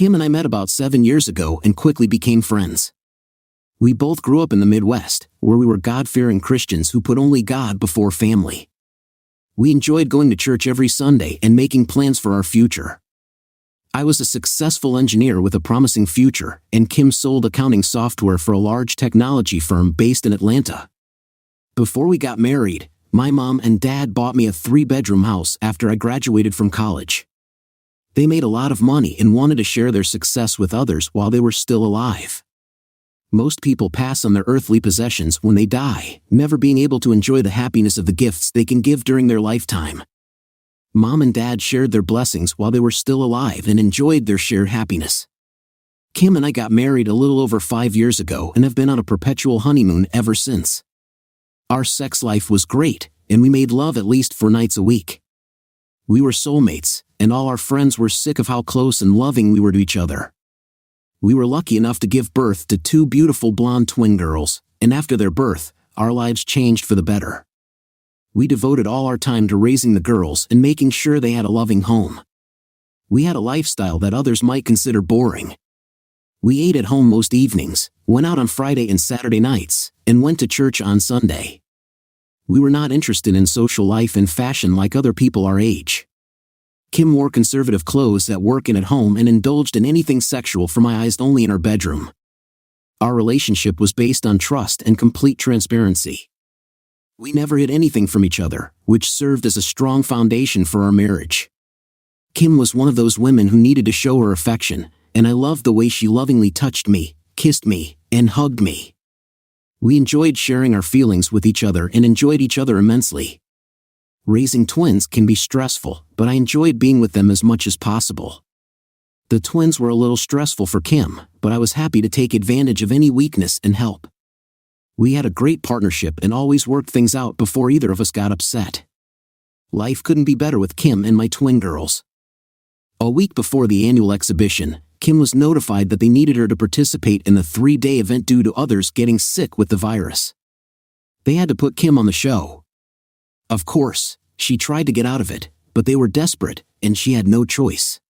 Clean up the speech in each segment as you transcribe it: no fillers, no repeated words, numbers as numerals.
Kim and I met about 7 years ago and quickly became friends. We both grew up in the Midwest, where we were God-fearing Christians who put only God before family. We enjoyed going to church every Sunday and making plans for our future. I was a successful engineer with a promising future, and Kim sold accounting software for a large technology firm based in Atlanta. Before we got married, my mom and dad bought me a 3-bedroom house after I graduated from college. They made a lot of money and wanted to share their success with others while they were still alive. Most people pass on their earthly possessions when they die, never being able to enjoy the happiness of the gifts they can give during their lifetime. Mom and Dad shared their blessings while they were still alive and enjoyed their shared happiness. Kim and I got married a little over 5 years ago and have been on a perpetual honeymoon ever since. Our sex life was great, and we made love at least 4 nights a week. We were soulmates, and all our friends were sick of how close and loving we were to each other. We were lucky enough to give birth to 2 beautiful blonde twin girls, and after their birth, our lives changed for the better. We devoted all our time to raising the girls and making sure they had a loving home. We had a lifestyle that others might consider boring. We ate at home most evenings, went out on Friday and Saturday nights, and went to church on Sunday. We were not interested in social life and fashion like other people our age. Kim wore conservative clothes at work and at home and indulged in anything sexual for my eyes only in her bedroom. Our relationship was based on trust and complete transparency. We never hid anything from each other, which served as a strong foundation for our marriage. Kim was one of those women who needed to show her affection, and I loved the way she lovingly touched me, kissed me, and hugged me. We enjoyed sharing our feelings with each other and enjoyed each other immensely. Raising twins can be stressful, but I enjoyed being with them as much as possible. The twins were a little stressful for Kim, but I was happy to take advantage of any weakness and help. We had a great partnership and always worked things out before either of us got upset. Life couldn't be better with Kim and my twin girls. A week before the annual exhibition, Kim was notified that they needed her to participate in the 3-day event due to others getting sick with the virus. They had to put Kim on the show. Of course, she tried to get out of it, but they were desperate, and she had no choice.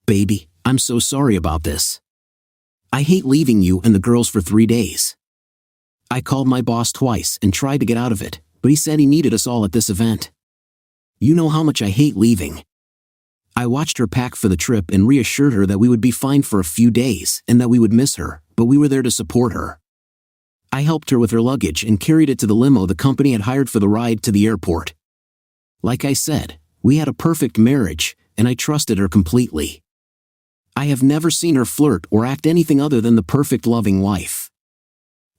"Baby, I'm so sorry about this. I hate leaving you and the girls for 3 days. I called my boss twice and tried to get out of it, but he said he needed us all at this event. You know how much I hate leaving." I watched her pack for the trip and reassured her that we would be fine for a few days and that we would miss her, but we were there to support her. I helped her with her luggage and carried it to the limo the company had hired for the ride to the airport. Like I said, we had a perfect marriage, and I trusted her completely. I have never seen her flirt or act anything other than the perfect loving wife.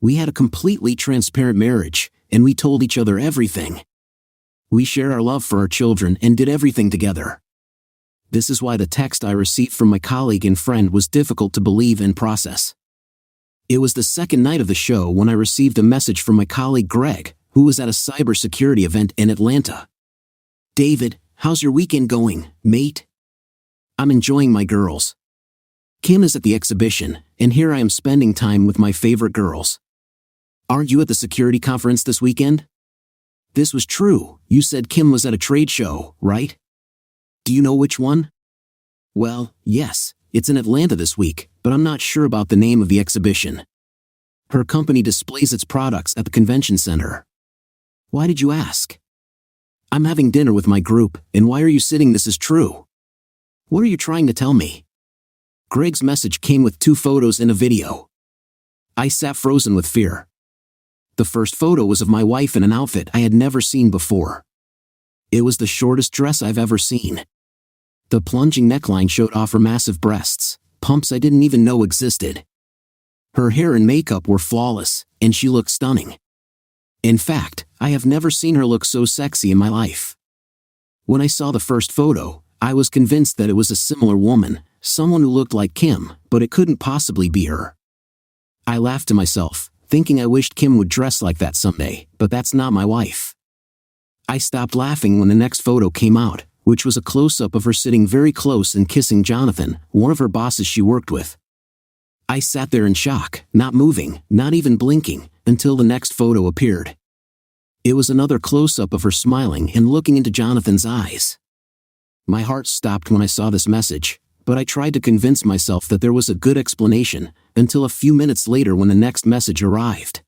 We had a completely transparent marriage, and we told each other everything. We shared our love for our children and did everything together. This is why the text I received from my colleague and friend was difficult to believe and process. It was the second night of the show when I received a message from my colleague Greg, who was at a cybersecurity event in Atlanta. "David, how's your weekend going, mate? I'm enjoying my girls. Kim is at the exhibition, and here I am spending time with my favorite girls. Aren't you at the security conference this weekend? This was true, you said Kim was at a trade show, right? Do you know which one? Well, yes, it's in Atlanta this week, but I'm not sure about the name of the exhibition. Her company displays its products at the convention center. Why did you ask? I'm having dinner with my group, and why are you sitting? This is true. What are you trying to tell me?" Greg's message came with 2 photos and a video. I sat frozen with fear. The first photo was of my wife in an outfit I had never seen before. It was the shortest dress I've ever seen. The plunging neckline showed off her massive breasts, pumps I didn't even know existed. Her hair and makeup were flawless, and she looked stunning. In fact, I have never seen her look so sexy in my life. When I saw the first photo, I was convinced that it was a similar woman, someone who looked like Kim, but it couldn't possibly be her. I laughed to myself, thinking I wished Kim would dress like that someday, but that's not my wife. I stopped laughing when the next photo came out, which was a close-up of her sitting very close and kissing Jonathan, one of her bosses she worked with. I sat there in shock, not moving, not even blinking, until the next photo appeared. It was another close-up of her smiling and looking into Jonathan's eyes. My heart stopped when I saw this message, but I tried to convince myself that there was a good explanation, until a few minutes later when the next message arrived.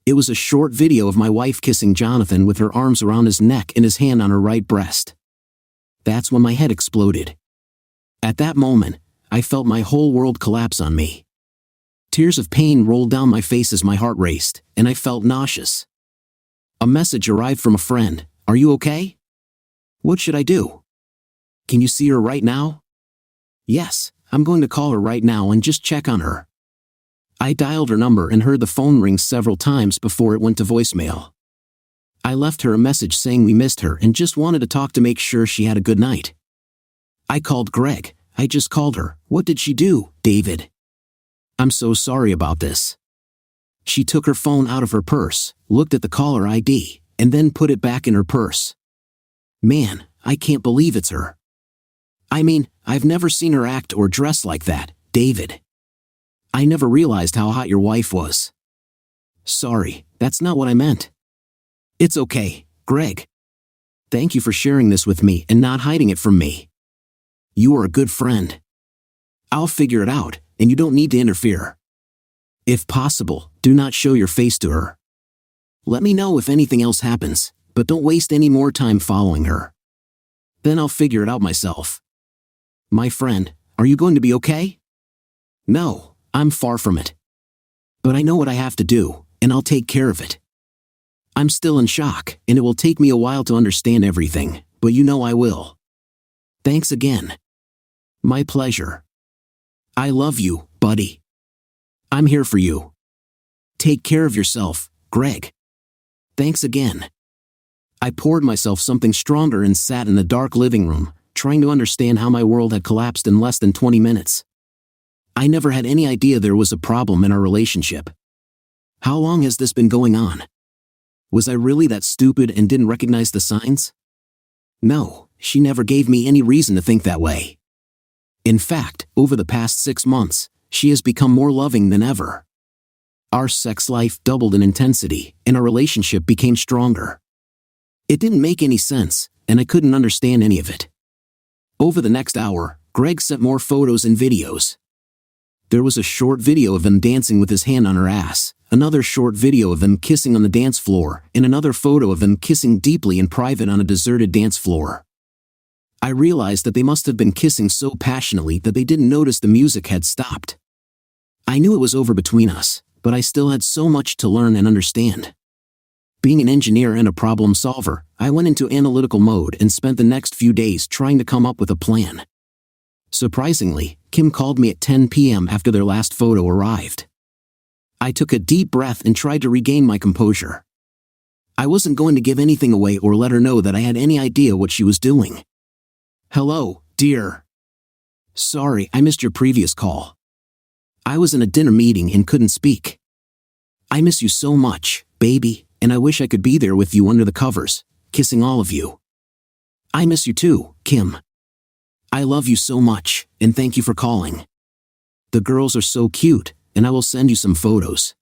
It was a short video of my wife kissing Jonathan with her arms around his neck and his hand on her right breast. That's when my head exploded. At that moment, I felt my whole world collapse on me. Tears of pain rolled down my face as my heart raced, and I felt nauseous. A message arrived from a friend. "Are you okay? What should I do? Can you see her right now?" "Yes, I'm going to call her right now and just check on her." I dialed her number and heard the phone ring several times before it went to voicemail. I left her a message saying we missed her and just wanted to talk to make sure she had a good night. I called Greg. I just called her. "What did she do, David? I'm so sorry about this." She took her phone out of her purse, looked at the caller ID, and then put it back in her purse. Man, I can't believe it's her. I mean, I've never seen her act or dress like that, David. I never realized how hot your wife was. Sorry, that's not what I meant. It's okay, Greg. Thank you for sharing this with me and not hiding it from me. You are a good friend. I'll figure it out, and you don't need to interfere. If possible, do not show your face to her. Let me know if anything else happens, but don't waste any more time following her. Then I'll figure it out myself. My friend, are you going to be okay? No, I'm far from it. But I know what I have to do, and I'll take care of it. I'm still in shock, and it will take me a while to understand everything, but you know I will. Thanks again. My pleasure. I love you, buddy. I'm here for you. Take care of yourself, Greg. Thanks again. I poured myself something stronger and sat in the dark living room, trying to understand how my world had collapsed in less than 20 minutes. I never had any idea there was a problem in our relationship. How long has this been going on? Was I really that stupid and didn't recognize the signs? No, she never gave me any reason to think that way. In fact, over the past 6 months, she has become more loving than ever. Our sex life doubled in intensity, and our relationship became stronger. It didn't make any sense, and I couldn't understand any of it. Over the next hour, Greg sent more photos and videos. There was a short video of him dancing with his hand on her ass, another short video of them kissing on the dance floor, and another photo of them kissing deeply in private on a deserted dance floor. I realized that they must have been kissing so passionately that they didn't notice the music had stopped. I knew it was over between us, but I still had so much to learn and understand. Being an engineer and a problem solver, I went into analytical mode and spent the next few days trying to come up with a plan. Surprisingly, Kim called me at 10 p.m. after their last photo arrived. I took a deep breath and tried to regain my composure. I wasn't going to give anything away or let her know that I had any idea what she was doing. Hello, dear. Sorry, I missed your previous call. I was in a dinner meeting and couldn't speak. I miss you so much, baby, and I wish I could be there with you under the covers, kissing all of you. I miss you too, Kim. I love you so much, and thank you for calling. The girls are so cute, and I will send you some photos.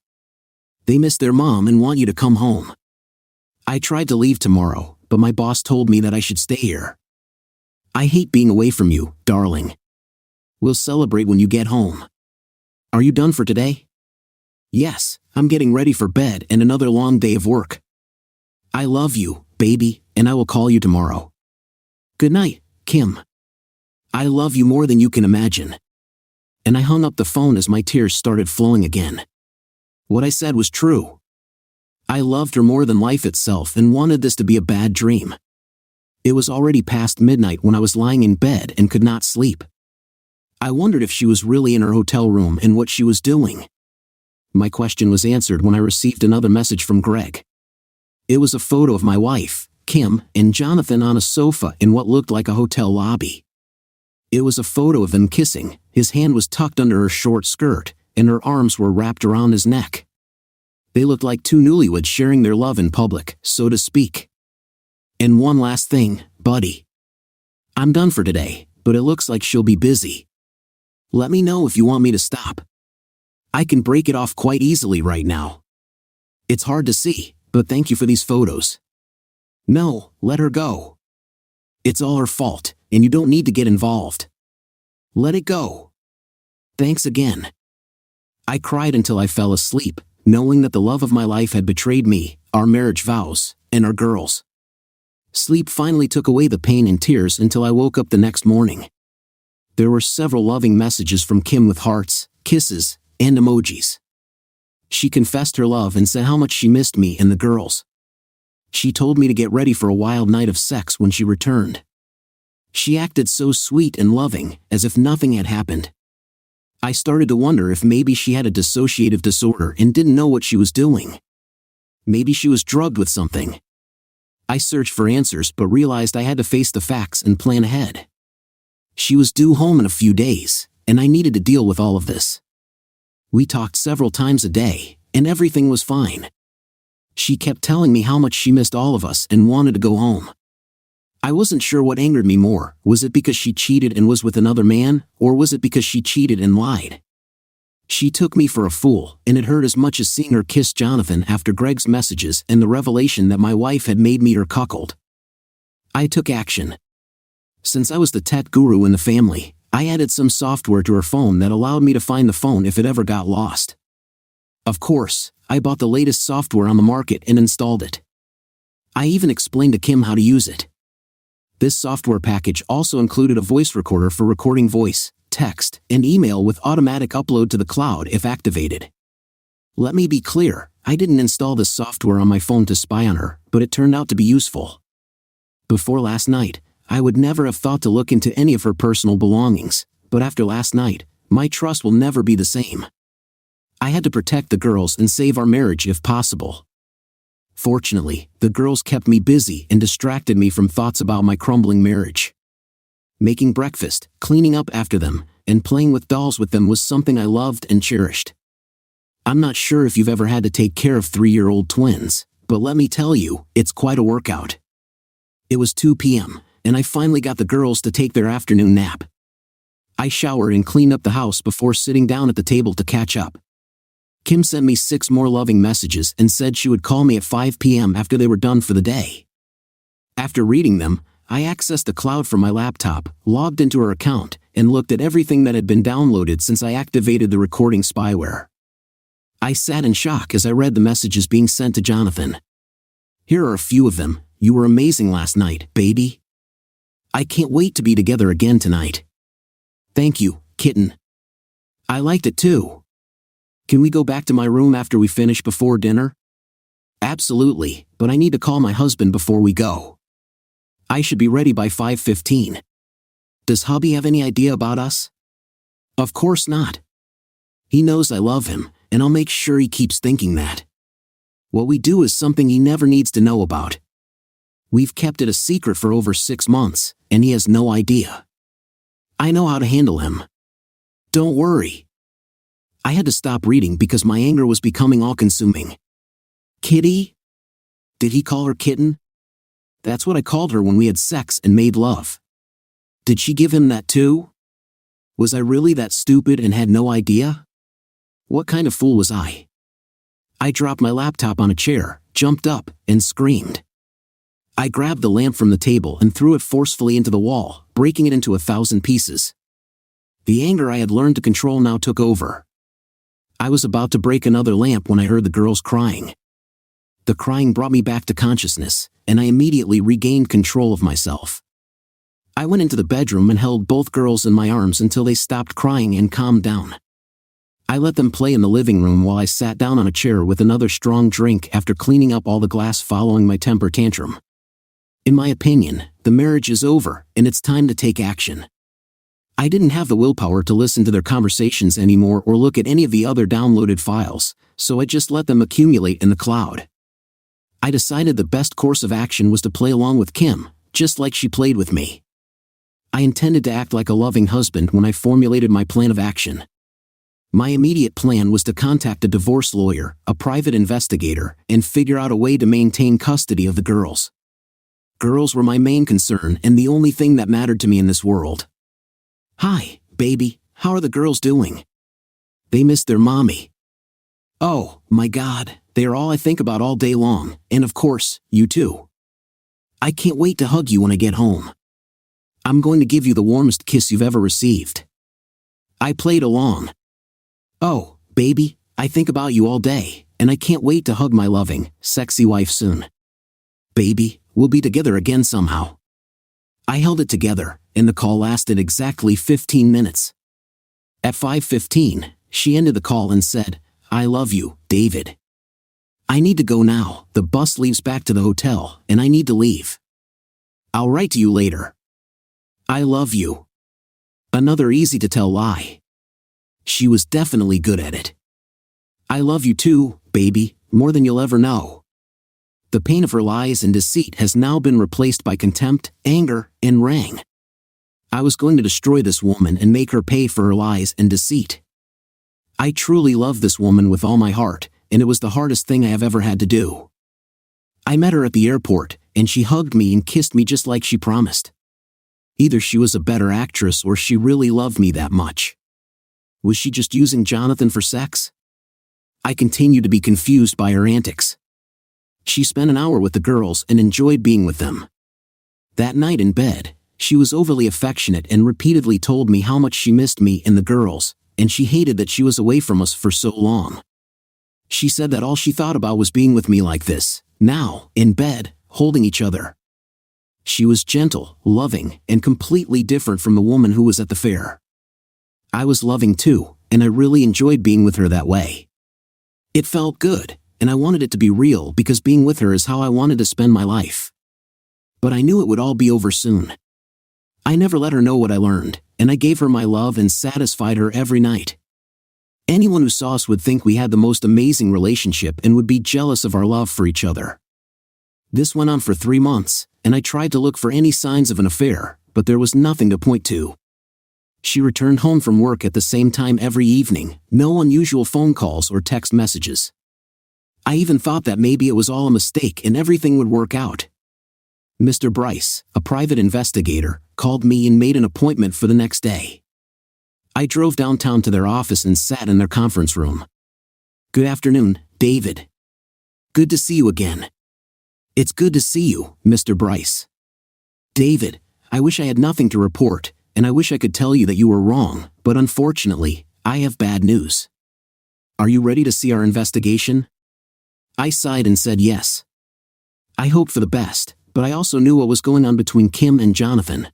They miss their mom and want you to come home. I tried to leave tomorrow, but my boss told me that I should stay here. I hate being away from you, darling. We'll celebrate when you get home. Are you done for today? Yes, I'm getting ready for bed and another long day of work. I love you, baby, and I will call you tomorrow. Good night, Kim. I love you more than you can imagine. And I hung up the phone as my tears started flowing again. What I said was true. I loved her more than life itself and wanted this to be a bad dream. It was already past midnight when I was lying in bed and could not sleep. I wondered if she was really in her hotel room and what she was doing. My question was answered when I received another message from Greg. It was a photo of my wife, Kim, and Jonathan on a sofa in what looked like a hotel lobby. It was a photo of them kissing, his hand was tucked under her short skirt, and her arms were wrapped around his neck. They looked like two newlyweds sharing their love in public, so to speak. And one last thing, buddy. I'm done for today, but it looks like she'll be busy. Let me know if you want me to stop. I can break it off quite easily right now. It's hard to see, but thank you for these photos. No, let her go. It's all her fault, and you don't need to get involved. Let it go. Thanks again. I cried until I fell asleep, knowing that the love of my life had betrayed me, our marriage vows, and our girls. Sleep finally took away the pain and tears until I woke up the next morning. There were several loving messages from Kim with hearts, kisses, and emojis. She confessed her love and said how much she missed me and the girls. She told me to get ready for a wild night of sex when she returned. She acted so sweet and loving, as if nothing had happened. I started to wonder if maybe she had a dissociative disorder and didn't know what she was doing. Maybe she was drugged with something. I searched for answers but realized I had to face the facts and plan ahead. She was due home in a few days, and I needed to deal with all of this. We talked several times a day, and everything was fine. She kept telling me how much she missed all of us and wanted to go home. I wasn't sure what angered me more. Was it because she cheated and was with another man, or was it because she cheated and lied? She took me for a fool, and it hurt as much as seeing her kiss Jonathan after Greg's messages and the revelation that my wife had made me her cuckold. I took action. Since I was the tech guru in the family, I added some software to her phone that allowed me to find the phone if it ever got lost. Of course, I bought the latest software on the market and installed it. I even explained to Kim how to use it. This software package also included a voice recorder for recording voice, text, and email with automatic upload to the cloud if activated. Let me be clear, I didn't install this software on my phone to spy on her, but it turned out to be useful. Before last night, I would never have thought to look into any of her personal belongings, but after last night, my trust will never be the same. I had to protect the girls and save our marriage if possible. Fortunately, the girls kept me busy and distracted me from thoughts about my crumbling marriage. Making breakfast, cleaning up after them, and playing with dolls with them was something I loved and cherished. I'm not sure if you've ever had to take care of 3-year-old twins, but let me tell you, it's quite a workout. It was 2 p.m., and I finally got the girls to take their afternoon nap. I showered and cleaned up the house before sitting down at the table to catch up. Kim sent me 6 more loving messages and said she would call me at 5 p.m. after they were done for the day. After reading them, I accessed the cloud from my laptop, logged into her account, and looked at everything that had been downloaded since I activated the recording spyware. I sat in shock as I read the messages being sent to Jonathan. Here are a few of them. You were amazing last night, baby. I can't wait to be together again tonight. Thank you, kitten. I liked it too. Can we go back to my room after we finish before dinner? Absolutely, but I need to call my husband before we go. I should be ready by 5:15. Does hubby have any idea about us? Of course not. He knows I love him, and I'll make sure he keeps thinking that. What we do is something he never needs to know about. We've kept it a secret for over 6 months, and he has no idea. I know how to handle him. Don't worry. I had to stop reading because my anger was becoming all-consuming. Kitty? Did he call her kitten? That's what I called her when we had sex and made love. Did she give him that too? Was I really that stupid and had no idea? What kind of fool was I? I dropped my laptop on a chair, jumped up, and screamed. I grabbed the lamp from the table and threw it forcefully into the wall, breaking it into 1,000 pieces. The anger I had learned to control now took over. I was about to break another lamp when I heard the girls crying. The crying brought me back to consciousness, and I immediately regained control of myself. I went into the bedroom and held both girls in my arms until they stopped crying and calmed down. I let them play in the living room while I sat down on a chair with another strong drink after cleaning up all the glass following my temper tantrum. In my opinion, the marriage is over, and it's time to take action. I didn't have the willpower to listen to their conversations anymore or look at any of the other downloaded files, so I just let them accumulate in the cloud. I decided the best course of action was to play along with Kim, just like she played with me. I intended to act like a loving husband when I formulated my plan of action. My immediate plan was to contact a divorce lawyer, a private investigator, and figure out a way to maintain custody of the girls. Girls were my main concern and the only thing that mattered to me in this world. Hi, baby, how are the girls doing? They missed their mommy. Oh, my God, they are all I think about all day long, and of course, you too. I can't wait to hug you when I get home. I'm going to give you the warmest kiss you've ever received. I played along. "Oh, baby, I think about you all day, and I can't wait to hug my loving, sexy wife soon. Baby, we'll be together again somehow." I held it together, and the call lasted exactly 15 minutes. At 5:15, she ended the call and said, "I love you, David. I need to go now, the bus leaves back to the hotel, and I need to leave. I'll write to you later. I love you." Another easy-to-tell lie. She was definitely good at it. "I love you too, baby, more than you'll ever know." The pain of her lies and deceit has now been replaced by contempt, anger, and rang. I was going to destroy this woman and make her pay for her lies and deceit. I truly love this woman with all my heart, and it was the hardest thing I have ever had to do. I met her at the airport, and she hugged me and kissed me just like she promised. Either she was a better actress or she really loved me that much. Was she just using Jonathan for sex? I continued to be confused by her antics. She spent an hour with the girls and enjoyed being with them. That night in bed, she was overly affectionate and repeatedly told me how much she missed me and the girls, and she hated that she was away from us for so long. She said that all she thought about was being with me like this, now, in bed, holding each other. She was gentle, loving, and completely different from the woman who was at the fair. I was loving too, and I really enjoyed being with her that way. It felt good, and I wanted it to be real because being with her is how I wanted to spend my life. But I knew it would all be over soon. I never let her know what I learned, and I gave her my love and satisfied her every night. Anyone who saw us would think we had the most amazing relationship and would be jealous of our love for each other. This went on for 3 months, and I tried to look for any signs of an affair, but there was nothing to point to. She returned home from work at the same time every evening, no unusual phone calls or text messages. I even thought that maybe it was all a mistake and everything would work out. Mr. Bryce, a private investigator, called me and made an appointment for the next day. I drove downtown to their office and sat in their conference room. "Good afternoon, David. Good to see you again." "It's good to see you, Mr. Bryce." "David, I wish I had nothing to report, and I wish I could tell you that you were wrong, but unfortunately, I have bad news. Are you ready to see our investigation?" I sighed and said yes. I hoped for the best, but I also knew what was going on between Kim and Jonathan.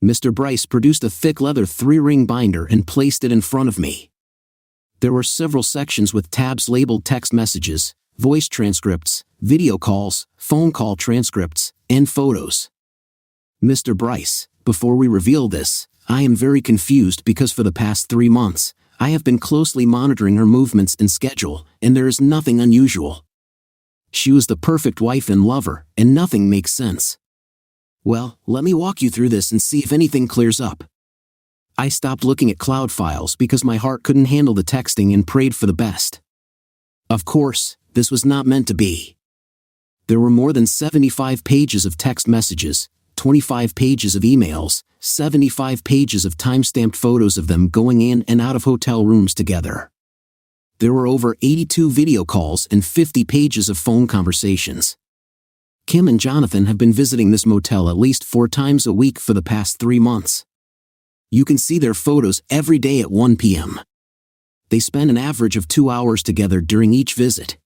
Mr. Bryce produced a thick leather 3-ring binder and placed it in front of me. There were several sections with tabs labeled text messages, voice transcripts, video calls, phone call transcripts, and photos. "Mr. Bryce, before we reveal this, I am very confused because for the past 3 months, I have been closely monitoring her movements and schedule, and there is nothing unusual. She was the perfect wife and lover, and nothing makes sense. Well, let me walk you through this and see if anything clears up." I stopped looking at cloud files because my heart couldn't handle the texting and prayed for the best. Of course, this was not meant to be. There were more than 75 pages of text messages, 25 pages of emails, 75 pages of time-stamped photos of them going in and out of hotel rooms together. There were over 82 video calls and 50 pages of phone conversations. Kim and Jonathan have been visiting this motel at least 4 times a week for the past 3 months. You can see their photos every day at 1 p.m. They spend an average of 2 hours together during each visit.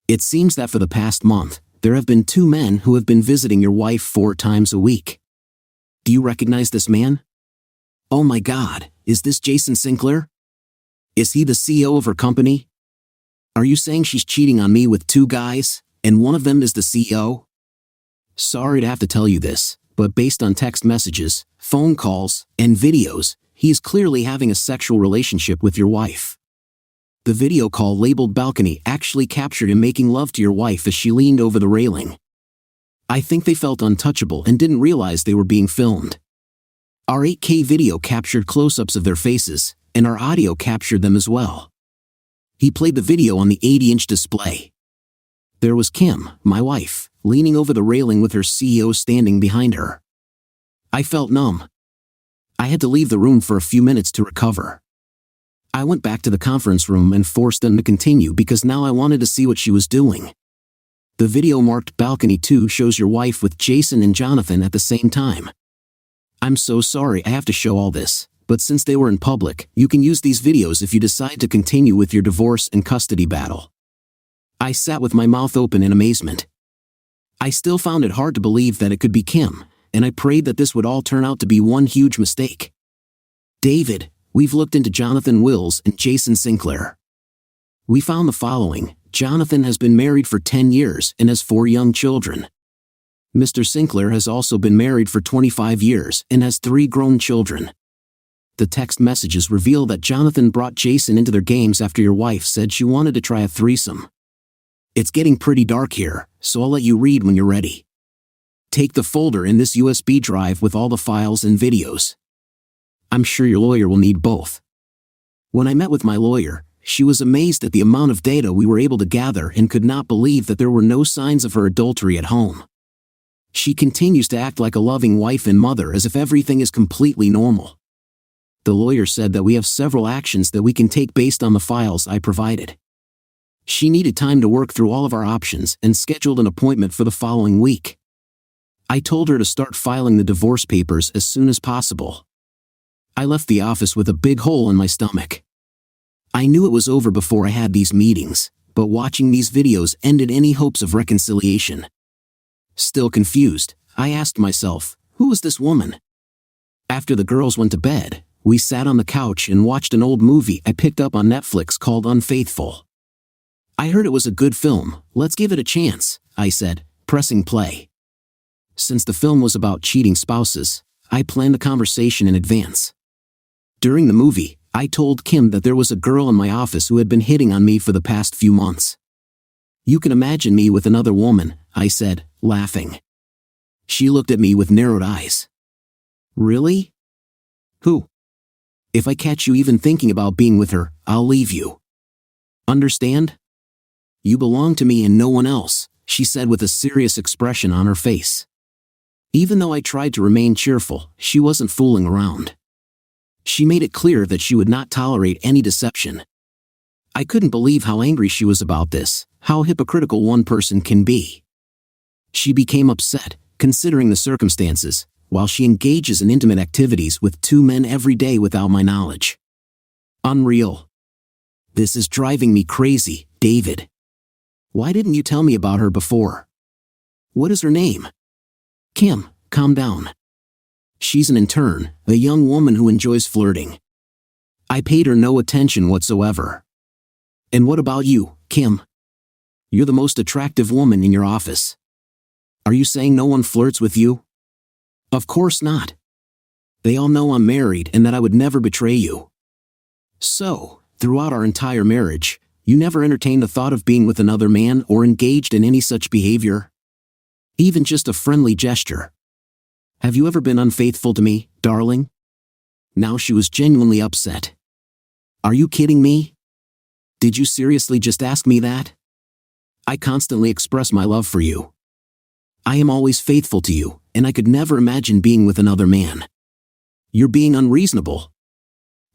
It seems that for the past month, there have been 2 men who have been visiting your wife 4 times a week. Do you recognize this man? Oh my God, is this Jason Sinclair? Is he the CEO of her company? Are you saying she's cheating on me with 2 guys, and one of them is the CEO? Sorry to have to tell you this, but based on text messages, phone calls, and videos, he is clearly having a sexual relationship with your wife. The video call labeled balcony actually captured him making love to your wife as she leaned over the railing. I think they felt untouchable and didn't realize they were being filmed. Our 8K video captured close-ups of their faces, and our audio captured them as well. He played the video on the 80-inch display. There was Kim, my wife, leaning over the railing with her CEO standing behind her. I felt numb. I had to leave the room for a few minutes to recover. I went back to the conference room and forced them to continue because now I wanted to see what she was doing. The video marked Balcony 2 shows your wife with Jason and Jonathan at the same time. I'm so sorry I have to show all this, But since they were in public, you can use these videos if you decide to continue with your divorce and custody battle." I sat with my mouth open in amazement. I still found it hard to believe that it could be Kim, and I prayed that this would all turn out to be one huge mistake. "David, we've looked into Jonathan Wills and Jason Sinclair. We found the following. Jonathan has been married for 10 years and has 4 young children. Mr. Sinclair has also been married for 25 years and has 3 grown children. The text messages reveal that Jonathan brought Jason into their games after your wife said she wanted to try a threesome. It's getting pretty dark here, so I'll let you read when you're ready. Take the folder in this USB drive with all the files and videos. I'm sure your lawyer will need both." When I met with my lawyer, she was amazed at the amount of data we were able to gather and could not believe that there were no signs of her adultery at home. She continues to act like a loving wife and mother as if everything is completely normal. The lawyer said that we have several actions that we can take based on the files I provided. She needed time to work through all of our options and scheduled an appointment for the following week. I told her to start filing the divorce papers as soon as possible. I left the office with a big hole in my stomach. I knew it was over before I had these meetings, but watching these videos ended any hopes of reconciliation. Still confused, I asked myself, who was this woman? After the girls went to bed, we sat on the couch and watched an old movie I picked up on Netflix called Unfaithful. I heard it was a good film. Let's give it a chance, I said, pressing play. Since the film was about cheating spouses, I planned the conversation in advance. During the movie, I told Kim that there was a girl in my office who had been hitting on me for the past few months. You can imagine me with another woman, I said, laughing. She looked at me with narrowed eyes. Really? Who? If I catch you even thinking about being with her, I'll leave you. Understand? You belong to me and no one else, she said with a serious expression on her face. Even though I tried to remain cheerful, she wasn't fooling around. She made it clear that she would not tolerate any deception. I couldn't believe how angry she was about this, how hypocritical one person can be. She became upset, considering the circumstances, while she engages in intimate activities with 2 men every day without my knowledge. Unreal. This is driving me crazy, David. Why didn't you tell me about her before? What is her name? Kim, calm down. She's an intern, a young woman who enjoys flirting. I paid her no attention whatsoever. And what about you, Kim? You're the most attractive woman in your office. Are you saying no one flirts with you? Of course not. They all know I'm married and that I would never betray you. So, throughout our entire marriage, you never entertained the thought of being with another man or engaged in any such behavior? Even just a friendly gesture. Have you ever been unfaithful to me, darling? Now she was genuinely upset. Are you kidding me? Did you seriously just ask me that? I constantly express my love for you. I am always faithful to you, and I could never imagine being with another man. You're being unreasonable.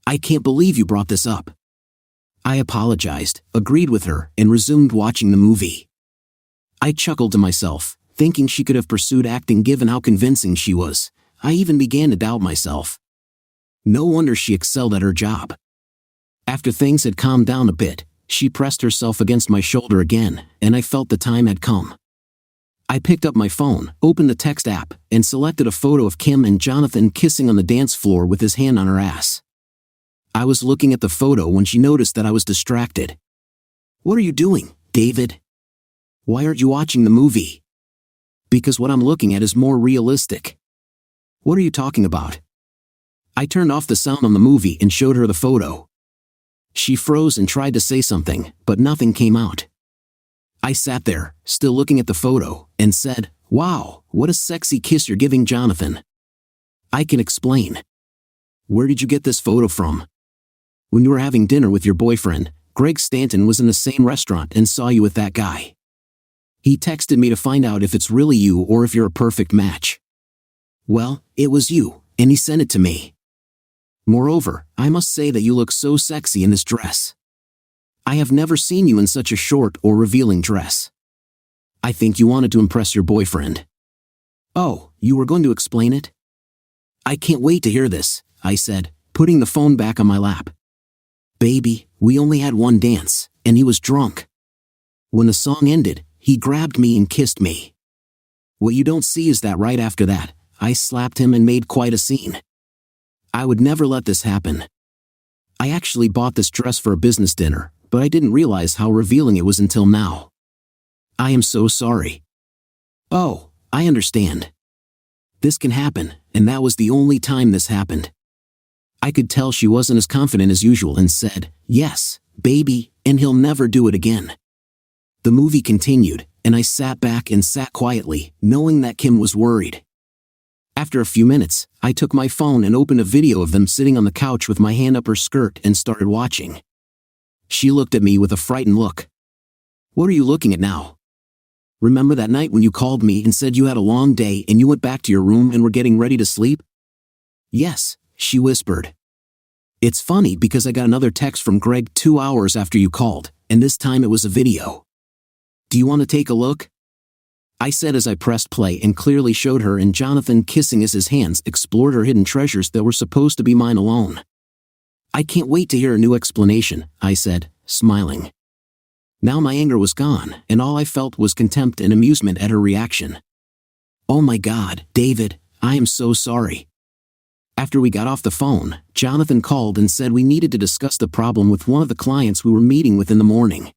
I can't believe you brought this up. I apologized, agreed with her, and resumed watching the movie. I chuckled to myself, thinking she could have pursued acting given how convincing she was. I even began to doubt myself. No wonder she excelled at her job. After things had calmed down a bit, she pressed herself against my shoulder again, and I felt the time had come. I picked up my phone, opened the text app, and selected a photo of Kim and Jonathan kissing on the dance floor with his hand on her ass. I was looking at the photo when she noticed that I was distracted. What are you doing, David? Why aren't you watching the movie? Because what I'm looking at is more realistic. What are you talking about? I turned off the sound on the movie and showed her the photo. She froze and tried to say something, but nothing came out. I sat there, still looking at the photo, and said, "Wow, what a sexy kiss you're giving Jonathan." I can explain. Where did you get this photo from? When you were having dinner with your boyfriend, Greg Stanton was in the same restaurant and saw you with that guy. He texted me to find out if it's really you or if you're a perfect match. Well, it was you, and he sent it to me. Moreover, I must say that you look so sexy in this dress. I have never seen you in such a short or revealing dress. I think you wanted to impress your boyfriend. Oh, you were going to explain it? I can't wait to hear this, I said, putting the phone back on my lap. Baby, we only had one dance, and he was drunk. When the song ended, he grabbed me and kissed me. What you don't see is that right after that, I slapped him and made quite a scene. I would never let this happen. I actually bought this dress for a business dinner, but I didn't realize how revealing it was until now. I am so sorry. Oh, I understand. This can happen, and that was the only time this happened. I could tell she wasn't as confident as usual and said, yes, baby, and he'll never do it again. The movie continued, and I sat back and sat quietly, knowing that Kim was worried. After a few minutes, I took my phone and opened a video of them sitting on the couch with my hand up her skirt and started watching. She looked at me with a frightened look. What are you looking at now? Remember that night when you called me and said you had a long day and you went back to your room and were getting ready to sleep? Yes, she whispered. It's funny because I got another text from Greg 2 hours after you called, and this time it was a video. Do you want to take a look? I said as I pressed play and clearly showed her and Jonathan kissing as his hands explored her hidden treasures that were supposed to be mine alone. I can't wait to hear a new explanation, I said, smiling. Now my anger was gone, and all I felt was contempt and amusement at her reaction. Oh my God, David, I am so sorry. After we got off the phone, Jonathan called and said we needed to discuss the problem with one of the clients we were meeting with in the morning.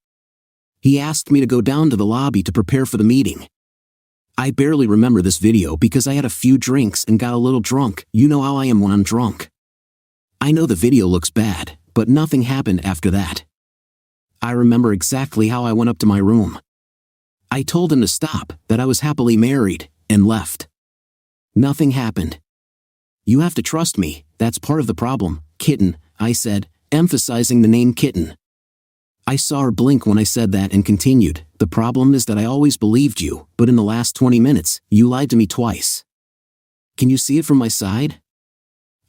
He asked me to go down to the lobby to prepare for the meeting. I barely remember this video because I had a few drinks and got a little drunk. You know how I am when I'm drunk. I know the video looks bad, but nothing happened after that. I remember exactly how I went up to my room. I told him to stop, that I was happily married, and left. Nothing happened. You have to trust me, that's part of the problem, kitten, I said, emphasizing the name kitten. I saw her blink when I said that and continued, the problem is that I always believed you, but in the last 20 minutes, you lied to me twice. Can you see it from my side?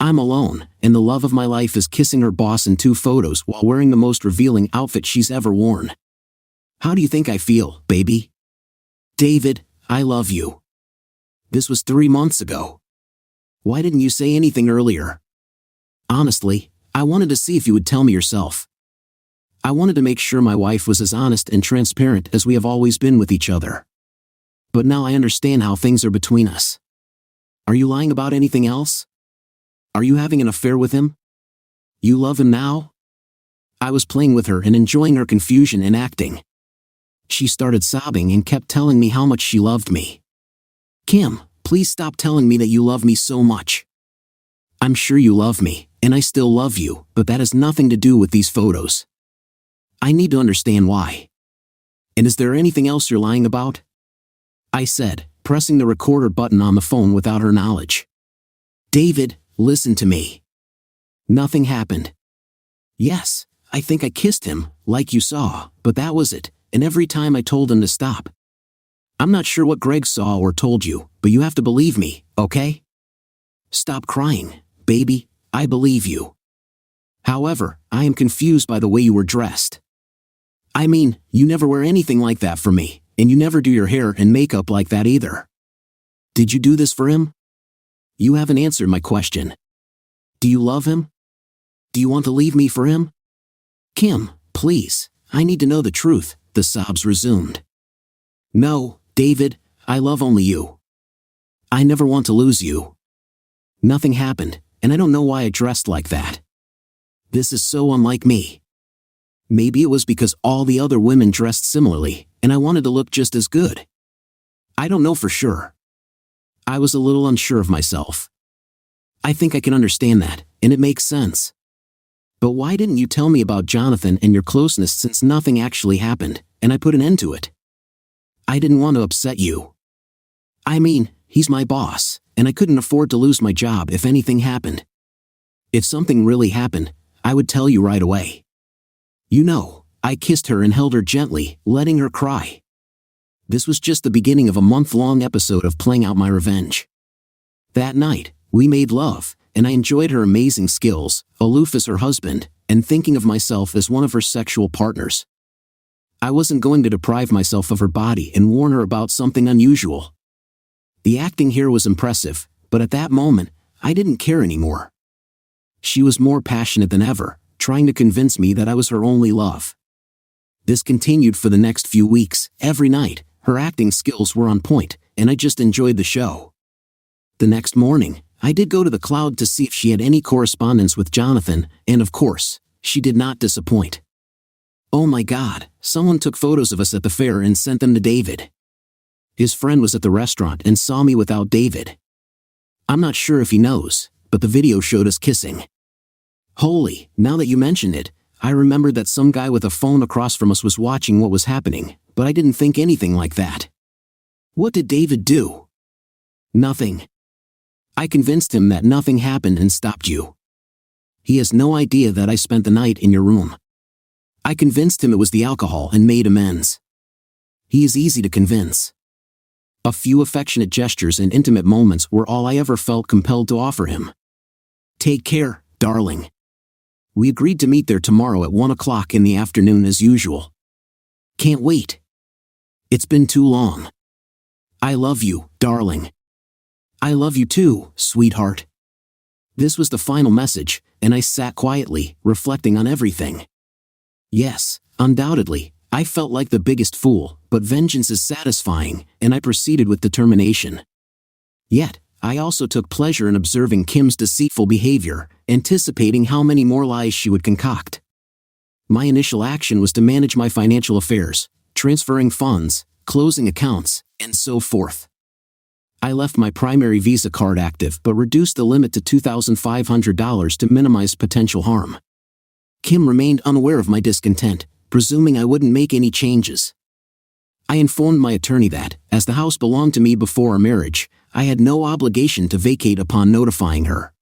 I'm alone, and the love of my life is kissing her boss in 2 photos while wearing the most revealing outfit she's ever worn. How do you think I feel, baby? David, I love you. This was 3 months ago. Why didn't you say anything earlier? Honestly, I wanted to see if you would tell me yourself. I wanted to make sure my wife was as honest and transparent as we have always been with each other. But now I understand how things are between us. Are you lying about anything else? Are you having an affair with him? You love him now? I was playing with her and enjoying her confusion and acting. She started sobbing and kept telling me how much she loved me. Kim, please stop telling me that you love me so much. I'm sure you love me, and I still love you, but that has nothing to do with these photos. I need to understand why. And is there anything else you're lying about? I said, pressing the recorder button on the phone without her knowledge. David, listen to me. Nothing happened. Yes, I think I kissed him, like you saw, but that was it, and every time I told him to stop. I'm not sure what Greg saw or told you, but you have to believe me, okay? Stop crying, baby, I believe you. However, I am confused by the way you were dressed. I mean, you never wear anything like that for me, and you never do your hair and makeup like that either. Did you do this for him? You haven't answered my question. Do you love him? Do you want to leave me for him? Kim, please, I need to know the truth, the sobs resumed. No, David, I love only you. I never want to lose you. Nothing happened, and I don't know why I dressed like that. This is so unlike me. Maybe it was because all the other women dressed similarly, and I wanted to look just as good. I don't know for sure. I was a little unsure of myself. I think I can understand that, and it makes sense. But why didn't you tell me about Jonathan and your closeness since nothing actually happened, and I put an end to it? I didn't want to upset you. I mean, he's my boss, and I couldn't afford to lose my job if anything happened. If something really happened, I would tell you right away. You know, I kissed her and held her gently, letting her cry. This was just the beginning of a month-long episode of playing out my revenge. That night, we made love, and I enjoyed her amazing skills, aloof as her husband, and thinking of myself as one of her sexual partners. I wasn't going to deprive myself of her body and warn her about something unusual. The acting here was impressive, but at that moment, I didn't care anymore. She was more passionate than ever, trying to convince me that I was her only love. This continued for the next few weeks. Every night, her acting skills were on point, and I just enjoyed the show. The next morning, I did go to the cloud to see if she had any correspondence with Jonathan, and of course, she did not disappoint. Oh my God, someone took photos of us at the fair and sent them to David. His friend was at the restaurant and saw me without David. I'm not sure if he knows, but the video showed us kissing. Holy, now that you mention it, I remembered that some guy with a phone across from us was watching what was happening, but I didn't think anything like that. What did David do? Nothing. I convinced him that nothing happened and stopped you. He has no idea that I spent the night in your room. I convinced him it was the alcohol and made amends. He is easy to convince. A few affectionate gestures and intimate moments were all I ever felt compelled to offer him. Take care, darling. We agreed to meet there tomorrow at 1 o'clock in the afternoon as usual. Can't wait. It's been too long. I love you, darling. I love you too, sweetheart. This was the final message, and I sat quietly, reflecting on everything. Yes, undoubtedly, I felt like the biggest fool, but vengeance is satisfying, and I proceeded with determination. Yet, I also took pleasure in observing Kim's deceitful behavior, anticipating how many more lies she would concoct. My initial action was to manage my financial affairs, transferring funds, closing accounts, and so forth. I left my primary Visa card active but reduced the limit to $2,500 to minimize potential harm. Kim remained unaware of my discontent, presuming I wouldn't make any changes. I informed my attorney that, as the house belonged to me before our marriage, I had no obligation to vacate upon notifying her.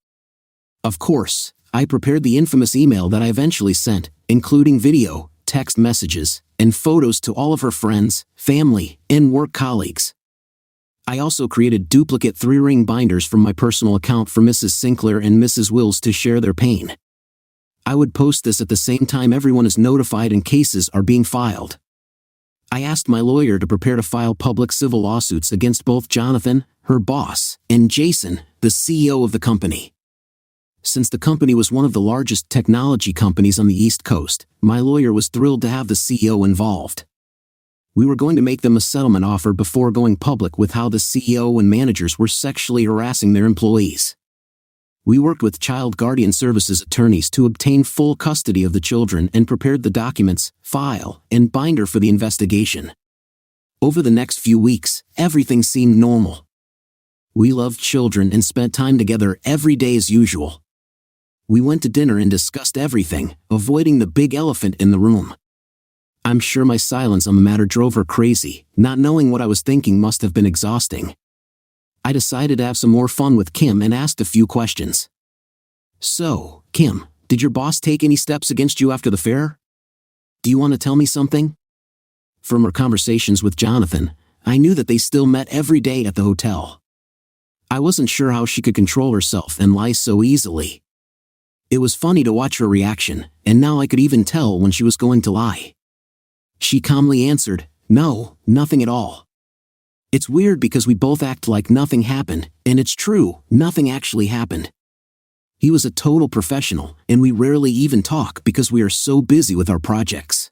Of course, I prepared the infamous email that I eventually sent, including video, text messages, and photos to all of her friends, family, and work colleagues. I also created duplicate 3-ring binders from my personal account for Mrs. Sinclair and Mrs. Wills to share their pain. I would post this at the same time everyone is notified and cases are being filed. I asked my lawyer to prepare to file public civil lawsuits against both Jonathan, her boss, and Jason, the CEO of the company. Since the company was one of the largest technology companies on the East Coast, my lawyer was thrilled to have the CEO involved. We were going to make them a settlement offer before going public with how the CEO and managers were sexually harassing their employees. We worked with Child Guardian Services attorneys to obtain full custody of the children and prepared the documents, file, and binder for the investigation. Over the next few weeks, everything seemed normal. We loved children and spent time together every day as usual. We went to dinner and discussed everything, avoiding the big elephant in the room. I'm sure my silence on the matter drove her crazy. Not knowing what I was thinking must have been exhausting. I decided to have some more fun with Kim and asked a few questions. So, Kim, did your boss take any steps against you after the fair? Do you want to tell me something? From her conversations with Jonathan, I knew that they still met every day at the hotel. I wasn't sure how she could control herself and lie so easily. It was funny to watch her reaction, and now I could even tell when she was going to lie. She calmly answered, "No, nothing at all." It's weird because we both act like nothing happened, and it's true, nothing actually happened. He was a total professional, and we rarely even talk because we are so busy with our projects.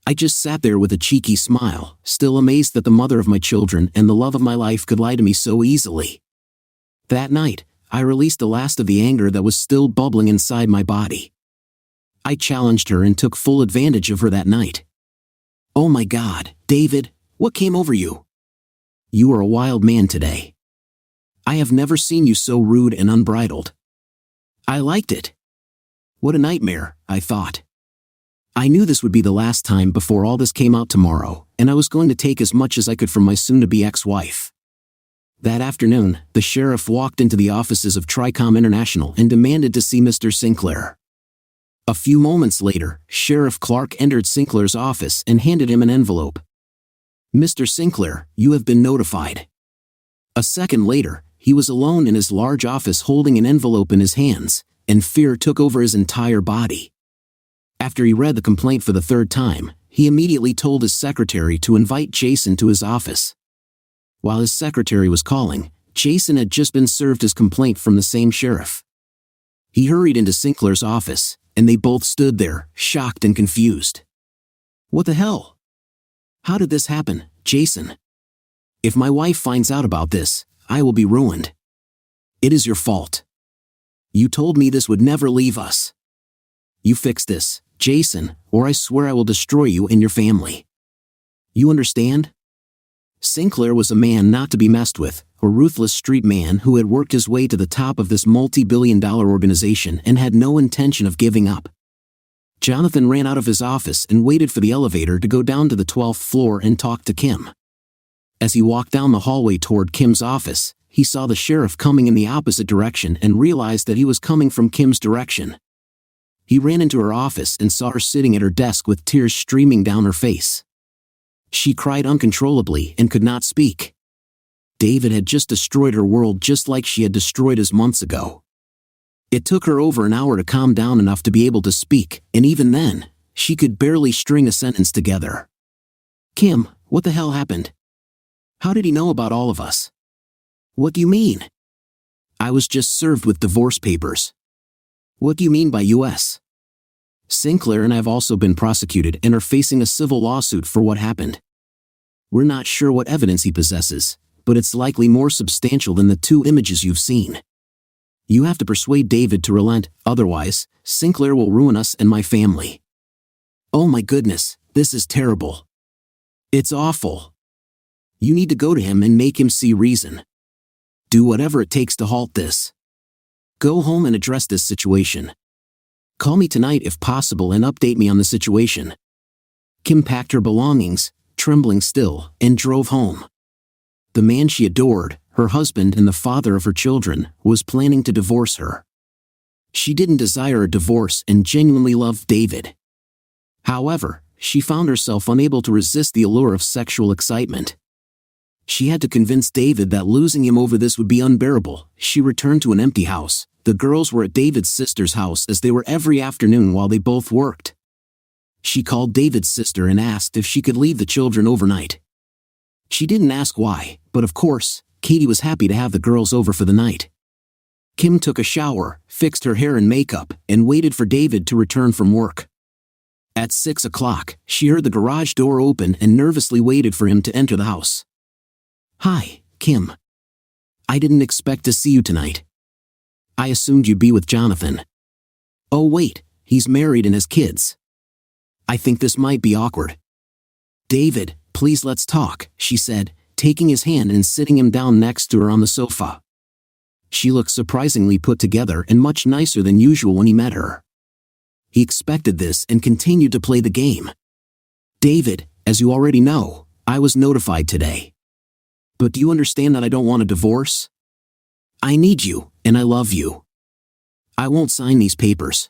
I just sat there with a cheeky smile, still amazed that the mother of my children and the love of my life could lie to me so easily. That night, I released the last of the anger that was still bubbling inside my body. I challenged her and took full advantage of her that night. "Oh my God, David, what came over you? You are a wild man today. I have never seen you so rude and unbridled." I liked it. What a nightmare, I thought. I knew this would be the last time before all this came out tomorrow, and I was going to take as much as I could from my soon-to-be ex-wife. That afternoon, the sheriff walked into the offices of Tricom International and demanded to see Mr. Sinclair. A few moments later, Sheriff Clark entered Sinclair's office and handed him an envelope. "Mr. Sinclair, you have been notified." A second later, he was alone in his large office holding an envelope in his hands, and fear took over his entire body. After he read the complaint for the third time, he immediately told his secretary to invite Jason to his office. While his secretary was calling, Jason had just been served his complaint from the same sheriff. He hurried into Sinclair's office, and they both stood there, shocked and confused. What the hell? How did this happen, Jason? If my wife finds out about this, I will be ruined. It is your fault. You told me this would never leave us. You fix this, Jason, or I swear I will destroy you and your family. You understand? Sinclair was a man not to be messed with, a ruthless street man who had worked his way to the top of this multi-billion-dollar organization and had no intention of giving up. Jonathan ran out of his office and waited for the elevator to go down to the 12th floor and talk to Kim. As he walked down the hallway toward Kim's office, he saw the sheriff coming in the opposite direction and realized that he was coming from Kim's direction. He ran into her office and saw her sitting at her desk with tears streaming down her face. She cried uncontrollably and could not speak. David had just destroyed her world just like she had destroyed his months ago. It took her over an hour to calm down enough to be able to speak, and even then, she could barely string a sentence together. Kim, what the hell happened? How did he know about all of us? What do you mean? I was just served with divorce papers. What do you mean by US? Sinclair and I have also been prosecuted and are facing a civil lawsuit for what happened. We're not sure what evidence he possesses, but it's likely more substantial than the 2 images you've seen. You have to persuade David to relent, otherwise, Sinclair will ruin us and my family. Oh my goodness, this is terrible. It's awful. You need to go to him and make him see reason. Do whatever it takes to halt this. Go home and address this situation. Call me tonight if possible and update me on the situation. Kim packed her belongings, trembling still, and drove home. The man she adored, her husband and the father of her children, was planning to divorce her. She didn't desire a divorce and genuinely loved David. However, she found herself unable to resist the allure of sexual excitement. She had to convince David that losing him over this would be unbearable. She returned to an empty house. The girls were at David's sister's house as they were every afternoon while they both worked. She called David's sister and asked if she could leave the children overnight. She didn't ask why, but of course, Katie was happy to have the girls over for the night. Kim took a shower, fixed her hair and makeup, and waited for David to return from work. At 6 o'clock, she heard the garage door open and nervously waited for him to enter the house. Hi, Kim. I didn't expect to see you tonight. I assumed you'd be with Jonathan. Oh wait, he's married and has kids. I think this might be awkward. David, please let's talk, she said, taking his hand and sitting him down next to her on the sofa. She looked surprisingly put together and much nicer than usual when he met her. He expected this and continued to play the game. David, as you already know, I was notified today. But do you understand that I don't want a divorce? I need you, and I love you. I won't sign these papers.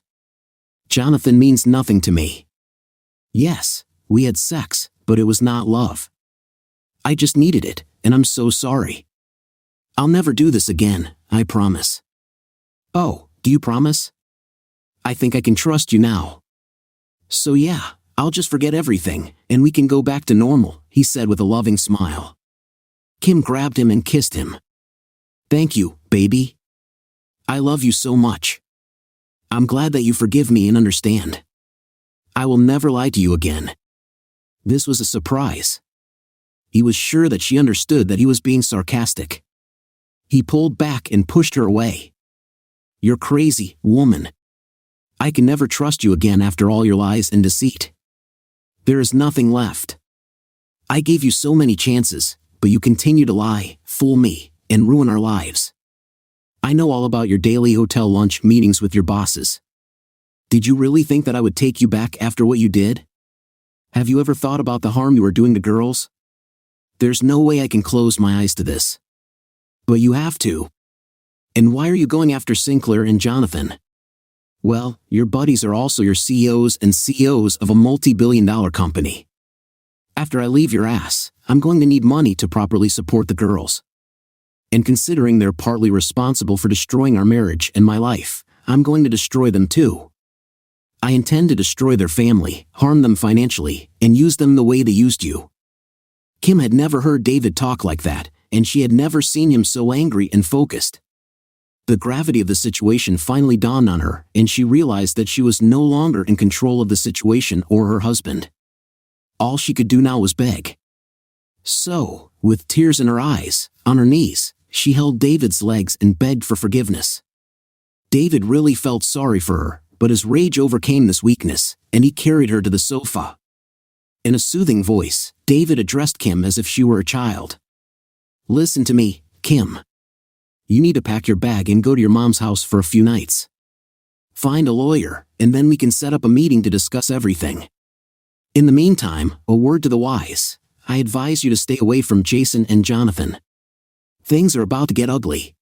Jonathan means nothing to me. Yes, we had sex, but it was not love. I just needed it, and I'm so sorry. I'll never do this again, I promise. Oh, do you promise? I think I can trust you now. So yeah, I'll just forget everything, and we can go back to normal, he said with a loving smile. Kim grabbed him and kissed him. Thank you, baby. I love you so much. I'm glad that you forgive me and understand. I will never lie to you again. This was a surprise. He was sure that she understood that he was being sarcastic. He pulled back and pushed her away. You're crazy, woman. I can never trust you again after all your lies and deceit. There is nothing left. I gave you so many chances, but you continue to lie, fool me, and ruin our lives. I know all about your daily hotel lunch meetings with your bosses. Did you really think that I would take you back after what you did? Have you ever thought about the harm you were doing to girls? There's no way I can close my eyes to this. But you have to. And why are you going after Sinclair and Jonathan? Well, your buddies are also your CEOs and CEOs of a multi-billion-dollar company. After I leave your ass, I'm going to need money to properly support the girls. And considering they're partly responsible for destroying our marriage and my life, I'm going to destroy them too. I intend to destroy their family, harm them financially, and use them the way they used you. Kim had never heard David talk like that, and she had never seen him so angry and focused. The gravity of the situation finally dawned on her, and she realized that she was no longer in control of the situation or her husband. All she could do now was beg. So, with tears in her eyes, on her knees, she held David's legs and begged for forgiveness. David really felt sorry for her, but his rage overcame this weakness, and he carried her to the sofa. In a soothing voice, David addressed Kim as if she were a child. "Listen to me, Kim. You need to pack your bag and go to your mom's house for a few nights. Find a lawyer, and then we can set up a meeting to discuss everything. In the meantime, a word to the wise. I advise you to stay away from Jason and Jonathan. Things are about to get ugly."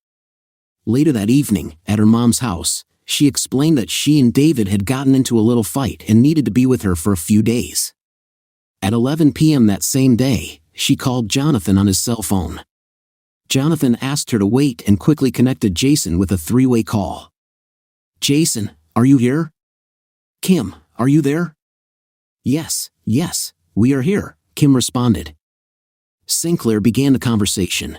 Later that evening, at her mom's house, she explained that she and David had gotten into a little fight and needed to be with her for a few days. At 11 p.m. that same day, she called Jonathan on his cell phone. Jonathan asked her to wait and quickly connected Jason with a three-way call. "Jason, are you here? Kim, are you there?" Yes, we are here," Kim responded. Sinclair began the conversation.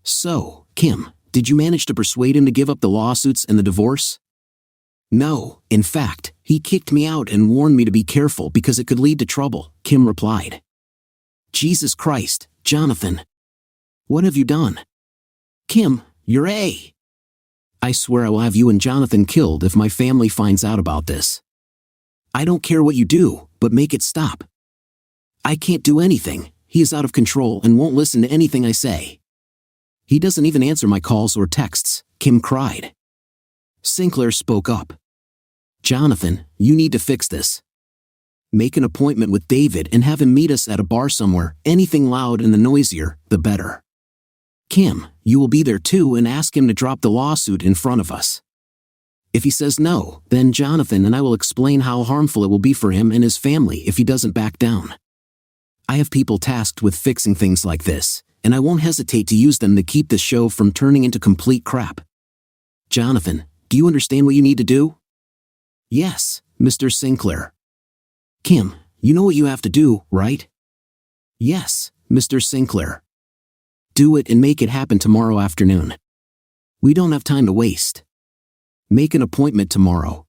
"So, Kim, did you manage to persuade him to give up the lawsuits and the divorce?" "No, in fact, he kicked me out and warned me to be careful because it could lead to trouble," Kim replied. "Jesus Christ, Jonathan. What have you done?" "Kim, you're a... I swear I will have you and Jonathan killed if my family finds out about this. I don't care what you do, but make it stop. I can't do anything. He is out of control and won't listen to anything I say. He doesn't even answer my calls or texts," Kim cried. Sinclair spoke up. "Jonathan, you need to fix this. Make an appointment with David and have him meet us at a bar somewhere. Anything loud and the noisier, the better. Kim, you will be there too, and ask him to drop the lawsuit in front of us. If he says no, then Jonathan and I will explain how harmful it will be for him and his family if he doesn't back down. I have people tasked with fixing things like this, and I won't hesitate to use them to keep this show from turning into complete crap. Jonathan, do you understand what you need to do?" "Yes, Mr. Sinclair." "Kim, you know what you have to do, right?" "Yes, Mr. Sinclair." "Do it and make it happen tomorrow afternoon. We don't have time to waste. Make an appointment tomorrow."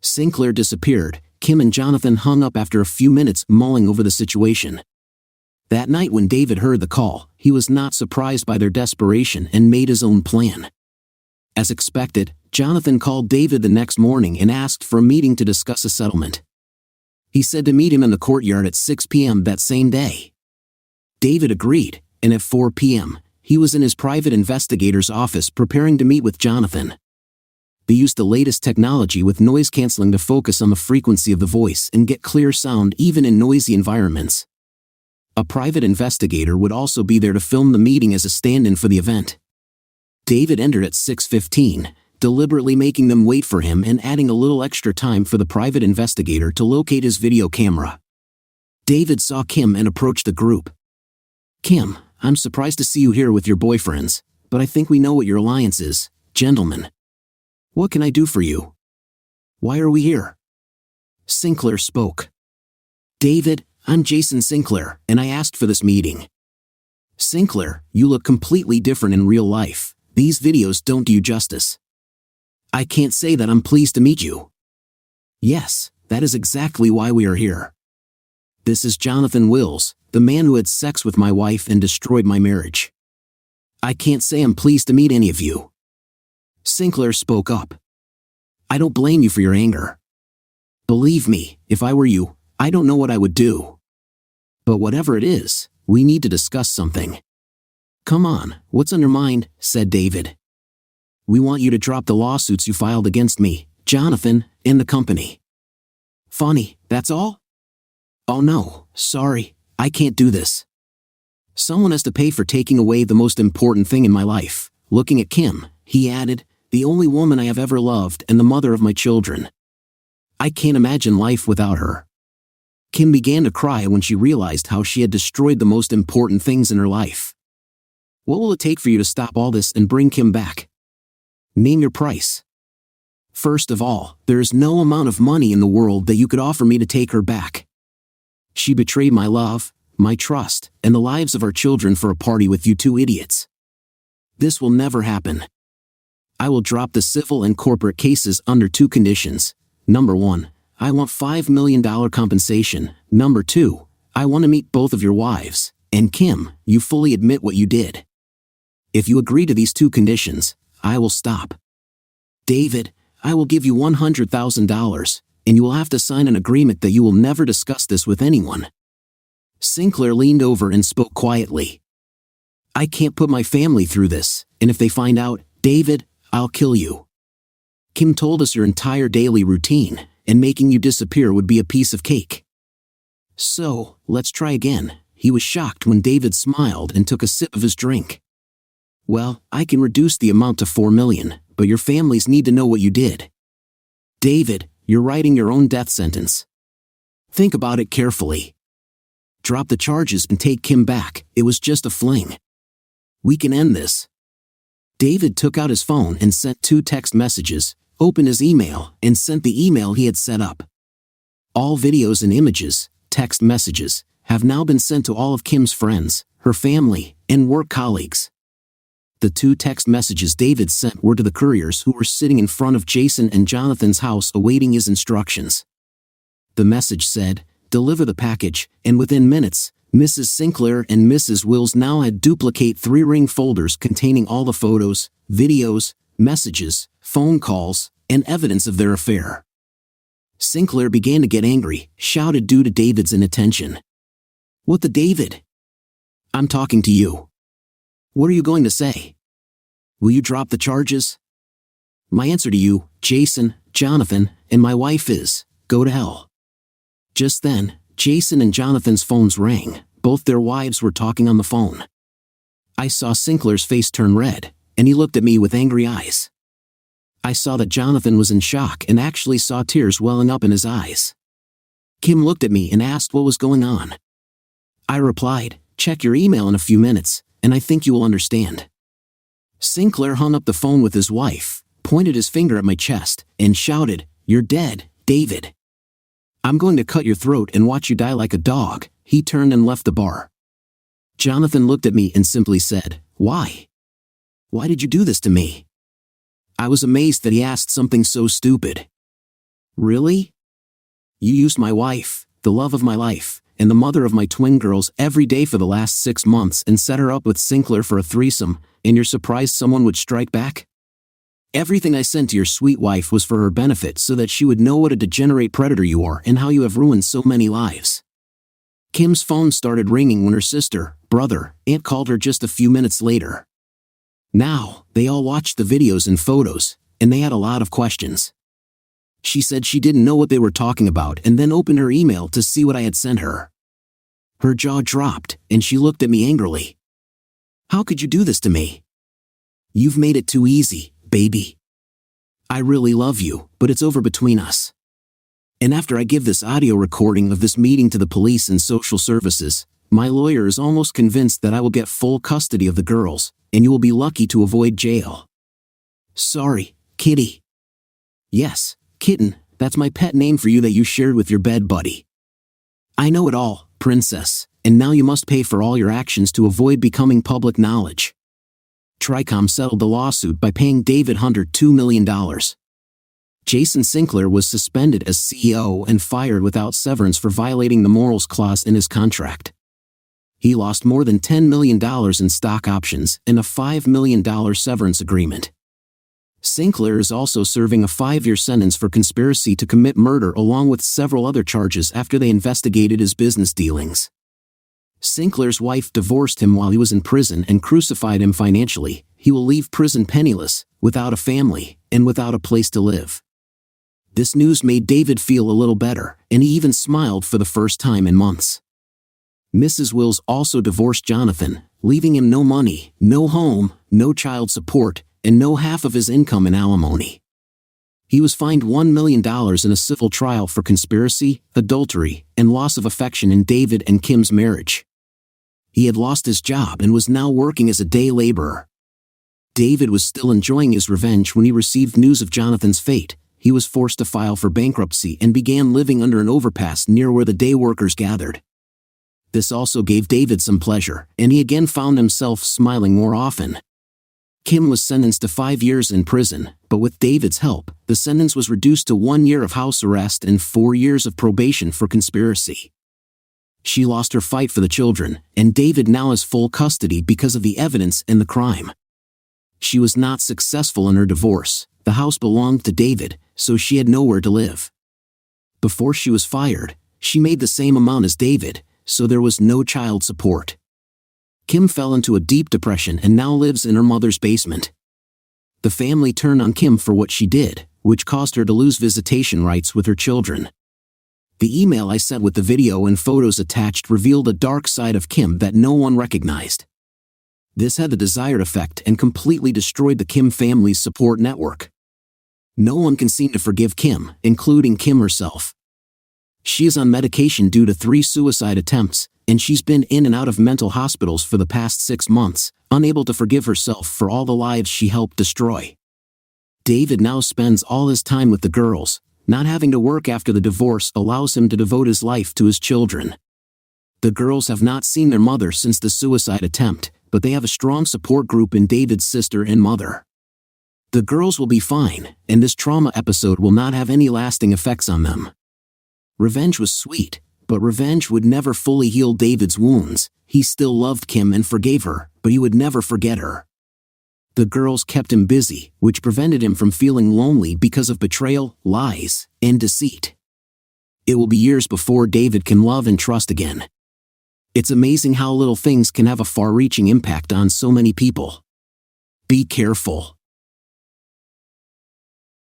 Sinclair disappeared. Kim and Jonathan hung up after a few minutes mulling over the situation. That night when David heard the call, he was not surprised by their desperation and made his own plan. As expected, Jonathan called David the next morning and asked for a meeting to discuss a settlement. He said to meet him in the courtyard at 6 p.m. that same day. David agreed, and at 4 p.m., he was in his private investigator's office preparing to meet with Jonathan. They used the latest technology with noise canceling to focus on the frequency of the voice and get clear sound even in noisy environments. A private investigator would also be there to film the meeting as a stand-in for the event. David entered at 6:15, deliberately making them wait for him and adding a little extra time for the private investigator to locate his video camera. David saw Kim and approached the group. "Kim, I'm surprised to see you here with your boyfriends, but I think we know what your alliance is, gentlemen. What can I do for you? Why are we here?" Sinclair spoke. "David, I'm Jason Sinclair, and I asked for this meeting." "Sinclair, you look completely different in real life. These videos don't do you justice." "I can't say that I'm pleased to meet you." "Yes, that is exactly why we are here. This is Jonathan Wills, the man who had sex with my wife and destroyed my marriage. I can't say I'm pleased to meet any of you." Sinclair spoke up. "I don't blame you for your anger. Believe me, if I were you, I don't know what I would do. But whatever it is, we need to discuss something." "Come on, what's on your mind?" said David. "We want you to drop the lawsuits you filed against me, Jonathan, and the company." "Funny, that's all?" "Oh no, sorry, I can't do this. Someone has to pay for taking away the most important thing in my life." Looking at Kim, he added, "The only woman I have ever loved and the mother of my children. I can't imagine life without her." Kim began to cry when she realized how she had destroyed the most important things in her life. "What will it take for you to stop all this and bring Kim back? Name your price." "First of all, there is no amount of money in the world that you could offer me to take her back. She betrayed my love, my trust, and the lives of our children for a party with you two idiots. This will never happen. I will drop the civil and corporate cases under 2 conditions. Number 1, I want $5 million compensation. Number 2, I want to meet both of your wives. And Kim, you fully admit what you did. If you agree to these 2 conditions, I will stop. David, I will give you $100,000, and you will have to sign an agreement that you will never discuss this with anyone. Sinclair leaned over and spoke quietly. I can't put my family through this, and if they find out, David, I'll kill you. Kim told us your entire daily routine, and making you disappear would be a piece of cake. So, let's try again. He was shocked when David smiled and took a sip of his drink. Well, I can reduce the amount to $4 million, but your families need to know what you did. David, you're writing your own death sentence. Think about it carefully. Drop the charges and take Kim back. It was just a fling. We can end this. David took out his phone and sent 2 text messages, opened his email, and sent the email he had set up. All videos and images, text messages, have now been sent to all of Kim's friends, her family, and work colleagues. The 2 text messages David sent were to the couriers who were sitting in front of Jason and Jonathan's house awaiting his instructions. The message said, "Deliver the package," and within minutes, Mrs. Sinclair and Mrs. Wills now had duplicate 3-ring folders containing all the photos, videos, messages, phone calls, and evidence of their affair. Sinclair began to get angry, shouted due to David's inattention. What the David? I'm talking to you. What are you going to say? Will you drop the charges? My answer to you, Jason, Jonathan, and my wife is, go to hell. Just then, Jason and Jonathan's phones rang. Both their wives were talking on the phone. I saw Sinclair's face turn red, and he looked at me with angry eyes. I saw that Jonathan was in shock and actually saw tears welling up in his eyes. Kim looked at me and asked what was going on. I replied, check your email in a few minutes, and I think you will understand. Sinclair hung up the phone with his wife, pointed his finger at my chest, and shouted, you're dead, David. I'm going to cut your throat and watch you die like a dog. He turned and left the bar. Jonathan looked at me and simply said, why? Why did you do this to me? I was amazed that he asked something so stupid. Really? You used my wife, the love of my life, and the mother of my twin girls every day for the last 6 months and set her up with Sinclair for a threesome, and you're surprised someone would strike back? Everything I sent to your sweet wife was for her benefit so that she would know what a degenerate predator you are and how you have ruined so many lives. Kim's phone started ringing when her sister, brother, aunt called her just a few minutes later. Now, they all watched the videos and photos, and they had a lot of questions. She said she didn't know what they were talking about and then opened her email to see what I had sent her. Her jaw dropped, and she looked at me angrily. How could you do this to me? You've made it too easy, baby. I really love you, but it's over between us. And after I give this audio recording of this meeting to the police and social services, my lawyer is almost convinced that I will get full custody of the girls, and you will be lucky to avoid jail. Sorry, Kitty. Yes, Kitten, that's my pet name for you that you shared with your bed buddy. I know it all, princess, and now you must pay for all your actions to avoid becoming public knowledge. Tricom settled the lawsuit by paying David Hunter $2 million. Jason Sinclair was suspended as CEO and fired without severance for violating the morals clause in his contract. He lost more than $10 million in stock options and a $5 million severance agreement. Sinclair is also serving a 5-year sentence for conspiracy to commit murder along with several other charges after they investigated his business dealings. Sinclair's wife divorced him while he was in prison and crucified him financially. He will leave prison penniless, without a family, and without a place to live. This news made David feel a little better, and he even smiled for the first time in months. Mrs. Wills also divorced Jonathan, leaving him no money, no home, no child support, and no half of his income in alimony. He was fined $1 million in a civil trial for conspiracy, adultery, and loss of affection in David and Kim's marriage. He had lost his job and was now working as a day laborer. David was still enjoying his revenge when he received news of Jonathan's fate. He was forced to file for bankruptcy and began living under an overpass near where the day workers gathered. This also gave David some pleasure, and he again found himself smiling more often. Kim was sentenced to 5 years in prison, but with David's help, the sentence was reduced to 1 year of house arrest and 4 years of probation for conspiracy. She lost her fight for the children, and David now has full custody because of the evidence in the crime. She was not successful in her divorce. The house belonged to David, so she had nowhere to live. Before she was fired, she made the same amount as David, so there was no child support. Kim fell into a deep depression and now lives in her mother's basement. The family turned on Kim for what she did, which caused her to lose visitation rights with her children. The email I sent with the video and photos attached revealed a dark side of Kim that no one recognized. This had the desired effect and completely destroyed the Kim family's support network. No one can seem to forgive Kim, including Kim herself. She is on medication due to 3 suicide attempts, and she's been in and out of mental hospitals for the past 6 months, unable to forgive herself for all the lives she helped destroy. David now spends all his time with the girls. Not having to work after the divorce allows him to devote his life to his children. The girls have not seen their mother since the suicide attempt, but they have a strong support group in David's sister and mother. The girls will be fine, and this trauma episode will not have any lasting effects on them. Revenge was sweet, but revenge would never fully heal David's wounds. He still loved Kim and forgave her, but he would never forget her. The girls kept him busy, which prevented him from feeling lonely because of betrayal, lies, and deceit. It will be years before David can love and trust again. It's amazing how little things can have a far-reaching impact on so many people. Be careful.